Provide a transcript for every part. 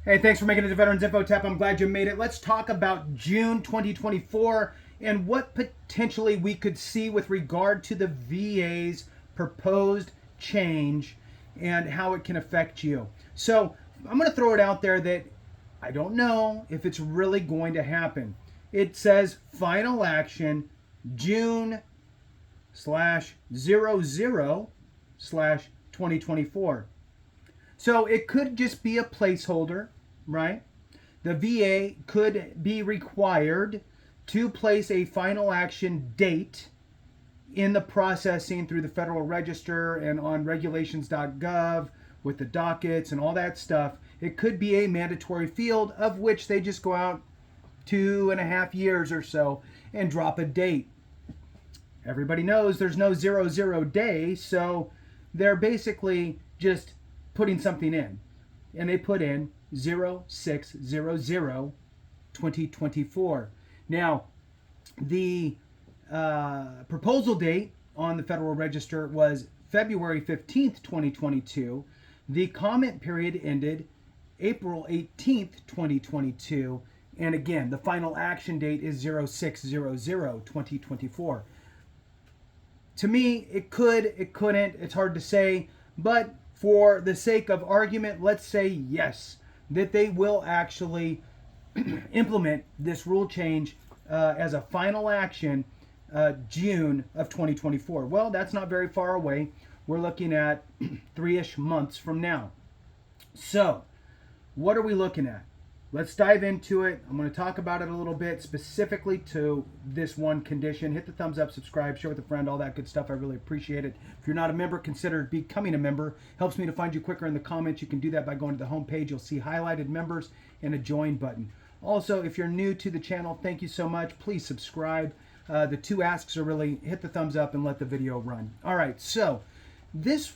Hey, thanks for making it to Veterans Info Tap. I'm glad you made it. Let's talk about June 2024 and what potentially we could see with regard to the VA's proposed change and how it can affect you. So I'm going to throw it out there that I don't know if it's really going to happen. It says final action June /00/2024. So it could just be a placeholder, right? The VA could be required to place a final action date in the processing through the Federal Register and on regulations.gov with the dockets and all that stuff. It could be a mandatory field of which they just go out 2.5 years or so and drop a date. Everybody knows there's no 00 day, so they're basically just putting something in. And they put in 06/00/2024. Now, the proposal date on the Federal Register was February 15th, 2022. The comment period ended April 18th, 2022. And again, the final action date is 06/00/2024. To me, it could, it couldn't, it's hard to say, but for the sake of argument, let's say yes, that they will actually implement this rule change as a final action June of 2024. Well, that's not very far away. We're looking at 3-ish months from now. So, what are we looking at? Let's dive into it. I'm going to talk about it a little bit specifically to this one condition. Hit the thumbs up, subscribe, share with a friend, all that good stuff. I really appreciate it. If you're not a member, consider becoming a member. Helps me to find you quicker in the comments. You can do that by going to the home page. You'll see highlighted members and a join button. Also, if you're new to the channel, thank you so much. Please subscribe. The two asks are really hit the thumbs up and let the video run. All right, so this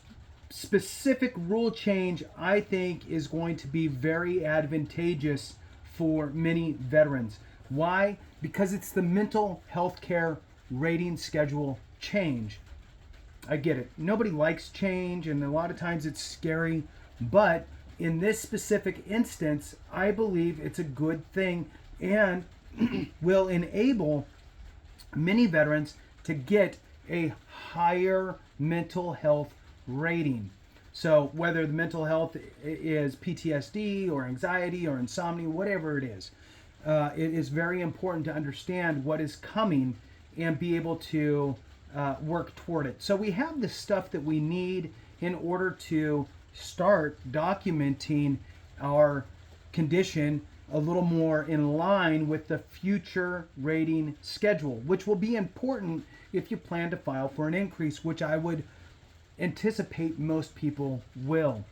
specific rule change, I think, is going to be very advantageous for many veterans. Why? Because it's the mental health care rating schedule change. I get it. Nobody likes change, and a lot of times it's scary. But in this specific instance, I believe it's a good thing and will enable many veterans to get a higher mental health rating. So whether the mental health is PTSD or anxiety or insomnia, whatever it is very important to understand what is coming and be able to work toward it. So we have the stuff that we need in order to start documenting our condition a little more in line with the future rating schedule, which will be important if you plan to file for an increase, which I would anticipate most people will.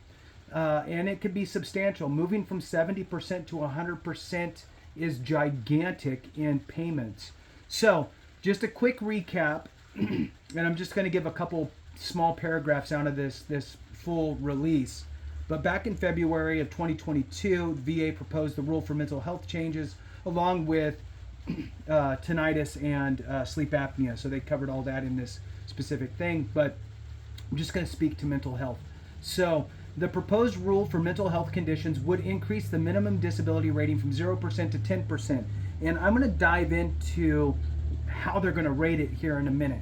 And it could be substantial. Moving from 70% to 100% is gigantic in payments. So just a quick recap, and I'm just going to give a couple small paragraphs out of this full release. But back in February of 2022, VA proposed the rule for mental health changes along with tinnitus and sleep apnea. So they covered all that in this specific thing. But I'm just going to speak to mental health. So the proposed rule for mental health conditions would increase the minimum disability rating from 0% to 10%. And I'm going to dive into how they're going to rate it here in a minute.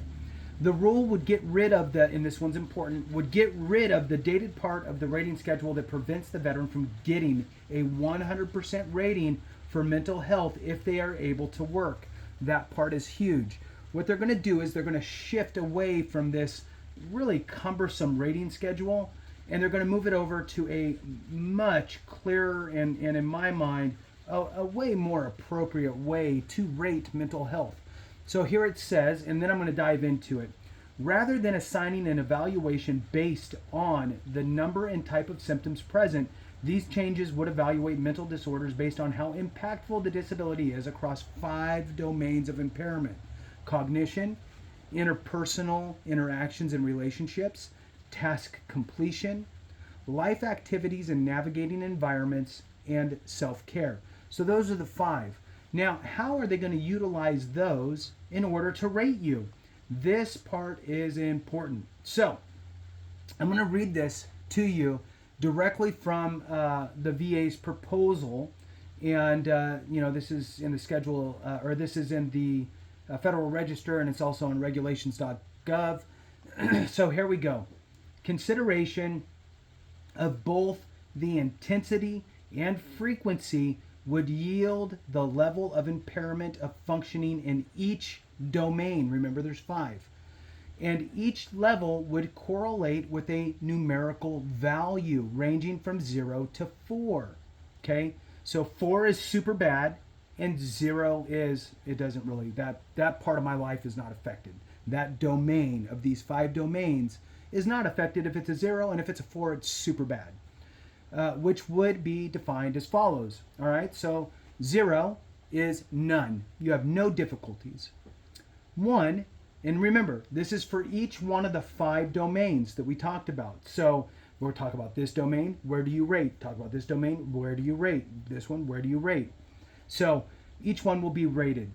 The rule would get rid of and this one's important, would get rid of the dated part of the rating schedule that prevents the veteran from getting a 100% rating for mental health if they are able to work. That part is huge. What they're going to do is they're going to shift away from this really cumbersome rating schedule, and they're going to move it over to a much clearer and in my mind, a way more appropriate way to rate mental health. So here it says, and then I'm going to dive into it. Rather than assigning an evaluation based on the number and type of symptoms present, these changes would evaluate mental disorders based on how impactful the disability is across 5 domains of impairment: cognition, interpersonal interactions and relationships, task completion, life activities and navigating environments, and self-care. So those are the 5. Now, how are they going to utilize those in order to rate you? This part is important. So I'm going to read this to you directly from the VA's proposal. And, this is in the schedule, or this is in the Federal Register, and it's also on regulations.gov. So here we go. Consideration of both the intensity and frequency would yield the level of impairment of functioning in each domain. Remember, there's 5. And each level would correlate with a numerical value ranging from 0 to 4. Okay? So 4 is super bad, and 0 is, it doesn't really, that part of my life is not affected. That domain of these 5 domains is not affected. If it's a 0, and if it's a 4, it's super bad. Which would be defined as follows. All right, so 0 is none. You have no difficulties. 1, and remember, this is for each one of the 5 domains that we talked about. So we'll talk about this domain, where do you rate? Talk about this domain, where do you rate? This one, where do you rate? So each one will be rated,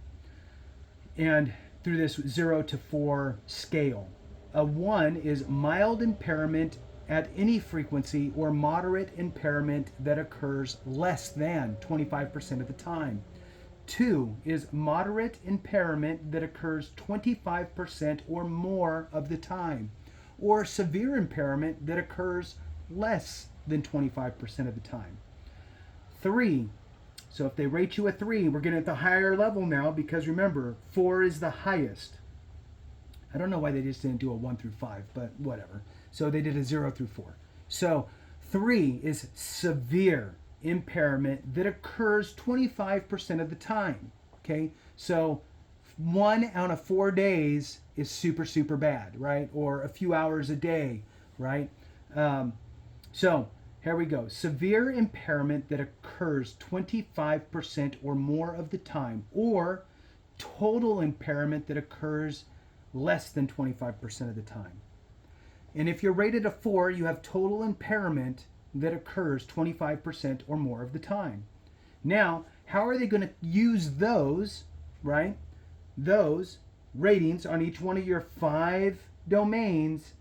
and through this 0 to 4 scale. A 1 is mild impairment at any frequency or moderate impairment that occurs less than 25% of the time. 2 is moderate impairment that occurs 25% or more of the time, or severe impairment that occurs less than 25% of the time. 3, so if they rate you a 3, we're getting at the higher level now, because remember, 4 is the highest. I don't know why they just didn't do a 1 through 5, but whatever. So they did a 0 through 4. So 3 is severe impairment that occurs 25% of the time. Okay, so 1 out of 4 days is super, super bad, right? Or a few hours a day, right? So here we go. Severe impairment that occurs 25% or more of the time, or total impairment that occurs less than 25% of the time. And if you're rated a 4, you have total impairment that occurs 25% or more of the time. Now, how are they going to use those, right? Those ratings on each one of your 5 domains,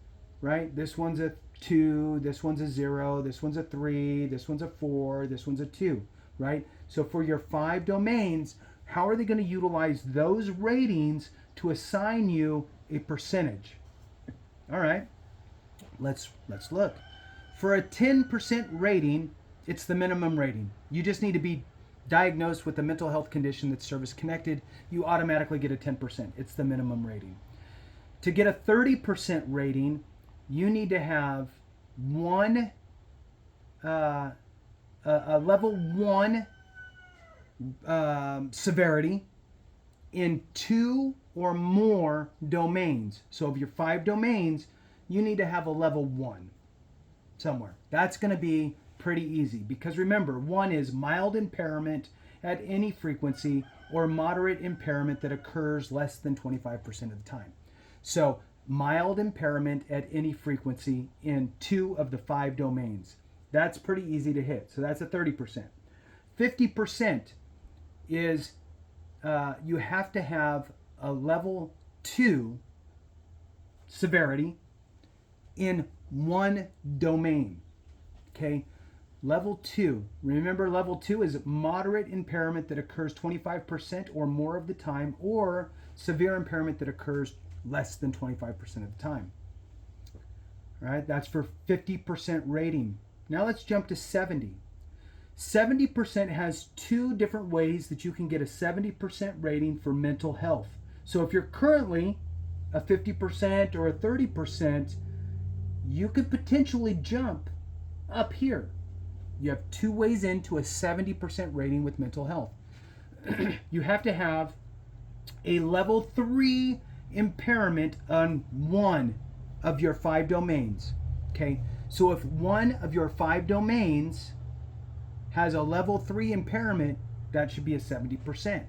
right? This one's a 2, this one's a 0, this one's a 3, this one's a 4, this one's a 2, right? So for your 5 domains, how are they going to utilize those ratings to assign you a percentage? All right, let's look. For a 10% rating, it's the minimum rating. You just need to be diagnosed with a mental health condition that's service connected. You automatically get a 10%. It's the minimum rating. To get a 30% rating, you need to have a level 1 severity in 2 or more domains. So of your 5 domains, you need to have a level 1 somewhere. That's going to be pretty easy, because remember, 1 is mild impairment at any frequency or moderate impairment that occurs less than 25% of the time. So mild impairment at any frequency in 2 of the 5 domains. That's pretty easy to hit. So that's a 30%. 50% is you have to have a level 2 severity in 1 domain. Okay, level 2. Remember, level 2 is moderate impairment that occurs 25% or more of the time, or severe impairment that occurs less than 25% of the time. All right, that's for 50% rating. Now let's jump to 70. 70% has 2 different ways that you can get a 70% rating for mental health. So if you're currently a 50% or a 30%, you could potentially jump up here. You have 2 ways into a 70% rating with mental health. You have to have a level 3 impairment on 1 of your 5 domains. Okay, so if 1 of your 5 domains has a level 3 impairment, that should be a 70%.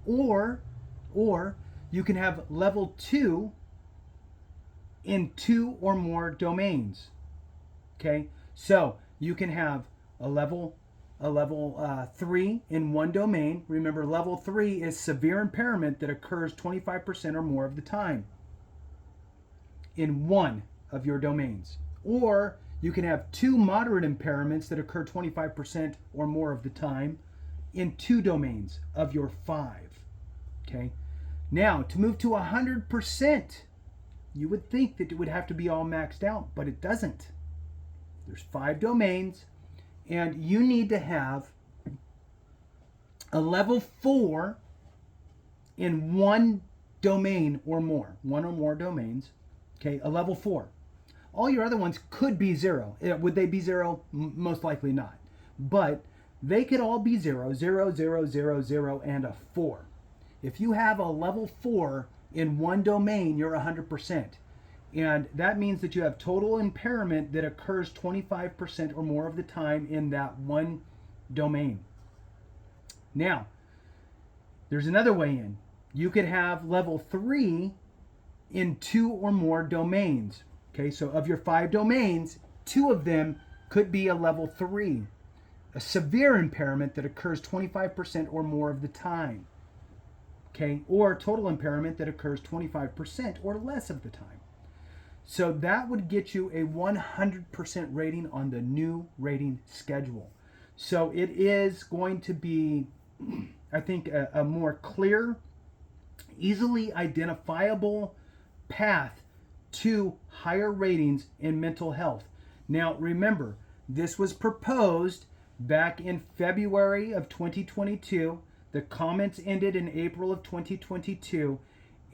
Or you can have level 2 in 2 or more domains. Okay, so you can have a level 3 in 1 domain. Remember, level 3 is severe impairment that occurs 25% or more of the time in 1 of your domains. Or You can have 2 moderate impairments that occur 25% or more of the time in 2 domains of your 5. Okay. Now, to move to 100%, you would think that it would have to be all maxed out, but it doesn't. There's 5 domains, and you need to have a level 4 in 1 domain or more, 1 or more domains. Okay, a level 4. All your other ones could be 0. Would they be 0? Most likely not. But they could all be 0, 0, 0, 0, 0, and a 4. If you have a level 4 in 1 domain, you're 100%. And that means that you have total impairment that occurs 25% or more of the time in that 1 domain. Now, there's another way in. You could have level 3 in 2 or more domains. Okay, so of your 5 domains, 2 of them could be a level 3, a severe impairment that occurs 25% or more of the time. Okay, or total impairment that occurs 25% or less of the time. So that would get you a 100% rating on the new rating schedule. So it is going to be, I think, a more clear, easily identifiable path to higher ratings in mental health. Now, remember, this was proposed back in February of 2022. The comments ended in April of 2022,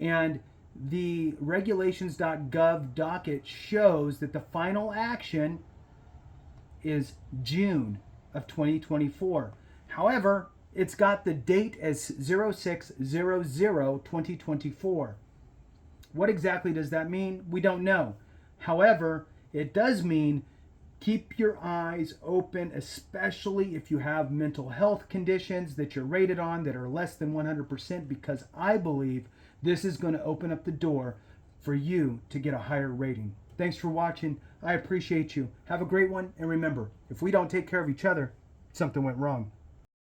and the regulations.gov docket shows that the final action is June of 2024. However, it's got the date as 06/00/2024. What exactly does that mean? We don't know. However, it does mean keep your eyes open, especially if you have mental health conditions that you're rated on that are less than 100%, because I believe this is going to open up the door for you to get a higher rating. Thanks for watching. I appreciate you. Have a great one. And remember, if we don't take care of each other, something went wrong.